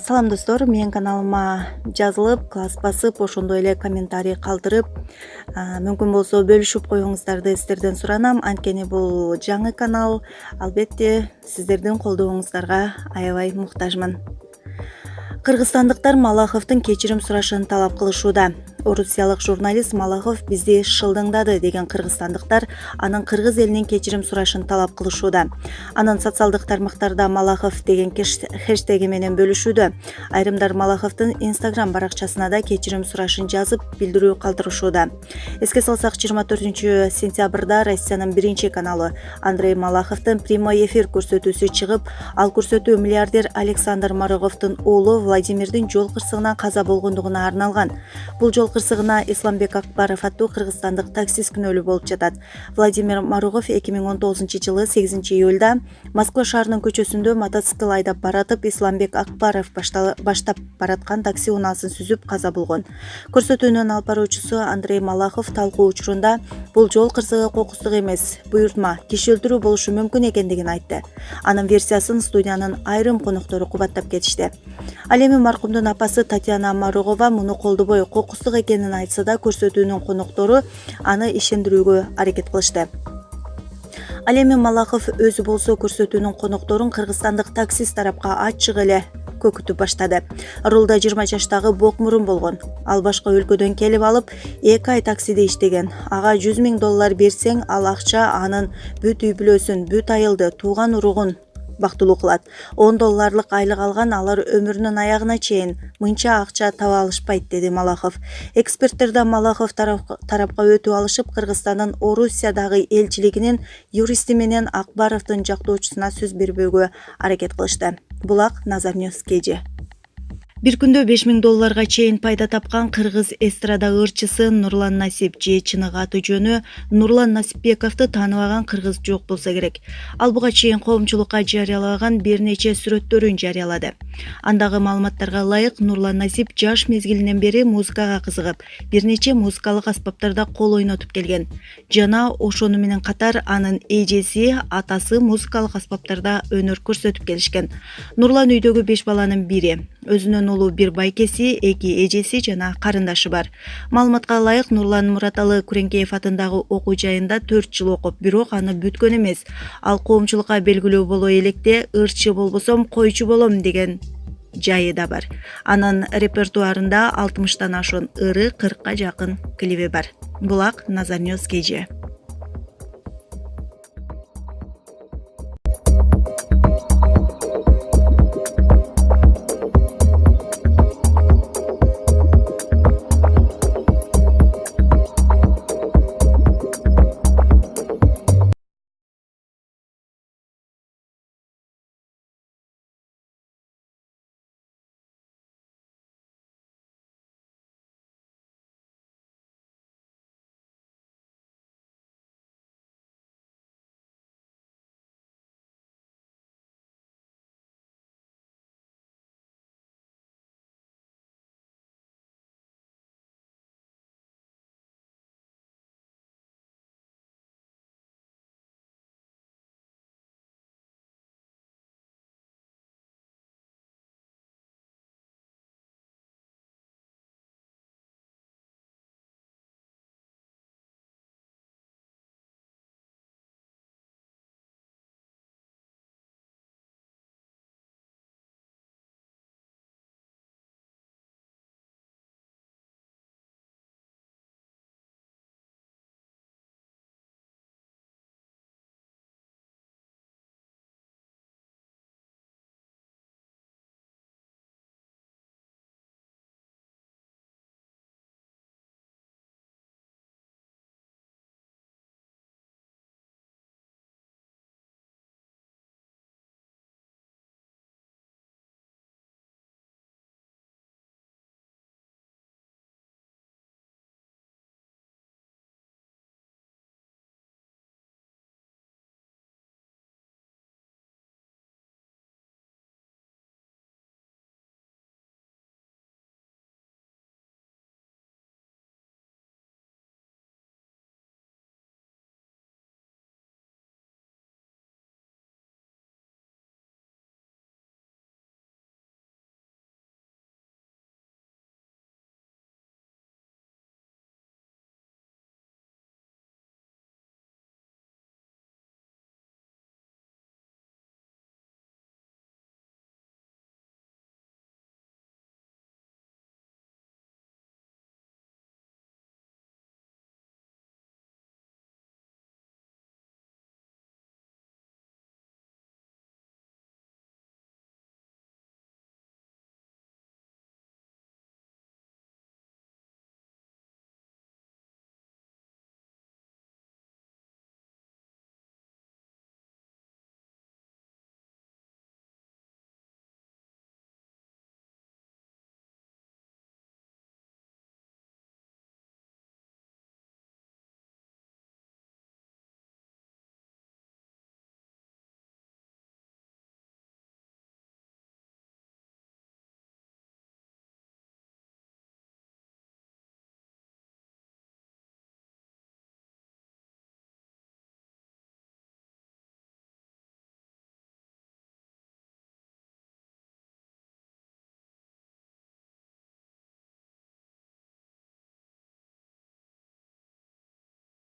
Салам достор, менин каналыма жазылып, класс басып, ошондой эле комментарий калтырып, мүмкүн болсо бөлүшүп коюңуздарды сиздерден суранам. Анткени бул жаңы канал, албетте сиздердин колдооңуздарга аябай муктажмын. Кыргызстандыктар Малаховдун кечирим сурашын талап кылышууда. Орусиялык журналист Малахов бизди шылдындады деген кыргызстандыктар анын кыргыз элинин кечирим сурашын талап кылышууда. Анын социалдык тармактарда Малахов деген хэштеги менен бөлүшүүдө. Айрымдар Малаховдун Instagram баракчасына да кечирим сурашын жазып, билдирүү калтырышууда. Эске салсак, 24-сентябрда Россиянын биринчи каналы Андрей Малаховдун прямой эфир көрсөтүүсү чыгып, ал көрсөтүү миллиардер Александр Мароговдун уулу Владимирдин жол кырсыгынан каза болгондугуна арналган. Бул жол кырсыгына Исламбек Акбаров аттуу кыргызстандык таксист күнөөлүү болуп жатат. Владимир Марогов 2019-жылы 8-июлда Москва шаарынын көчөсүндө мотоцикл айдап баратып, Исламбек Акбаров баштап бараткан такси унаасын сүзүп каза болгон. Көрсөтүүнүн алып баруучусу Андрей Малахов талкуу учурунда бул жол кырсыгы кокустук эмес, буйртма, киши өлтүрүү болушу мүмкүн экендигин айтты. Анын версиясын студиянын айрым коноктору кубаттап кетишти. Ал эми маркумдун апасы Татьяна Марогова муну колдобой кокустук экенин айтса да, көрсөтүүнүн коноктору аны ишендирүүгө аракет кылышты. Ал эми Малахов өзү болсо көрсөтүүнүн конокторун кыргызстандык таксист тарапка ачык эле көкүтүп баштады. Рулда 20 жаштагы бок мурун болгон. Ал башка өлкөдөн келип алып, 2 ай таксиде иштеген. Ага $100,000 берсең, ал акча анын бүт үй бүлөсүн, бүт айылды, тууган уругун бактылуу кылат. $10 айлык алган алар өмүрүнүн аягына чейин мынча акча таба алышпайт, деди Малахов. Эксперттер да Малахов тарапка өтүп алышып, Кыргызстандын Орусиядагы элчилигинин юристи менен Акбаровдун жактоочусуна сөз бербөөгө аракет кылышты. Булак Назар Ньюс KG. Бир күндө $5,000 чейин пайда тапкан кыргыз эстрада ырчысы Нурлан Насип же чыныгы аты жөнү Нурлан Насипбековду тааныбаган кыргыз жок болсо керек. Ал буга чейин коомчулукка жарыялаган бир нече сүрөттөрүн жарыялады. Андагы маалыматтарга ылайык, Нурлан Насип жаш мезгилинен бери музыкага кызыгып, бир нече музыкалык аспаптарда кол ойнотуп келген. Жана ошону менен катар анын эжеси, атасы музыкалык аспаптарда өнөр көрсөтүп келишкен. Нурлан үйдөгү 5 баланын бири. Өзүнүн улуу бир байкеси, 2 эжеси жана карындашы бар. Маалыматка ылайык, Нурлан Мураталы Күреңкеев атындагы окуу жайында 4 жыл окуп, бирок аны бүткөн эмес. Ал коомчулукка белгилүү боло электе ырчы болбосом койчу болом деген жайы да бар. Анын репертуарында 60тан ашуун ыры, 40ка жакын клиби бар. Булак Назар Ньюс KG.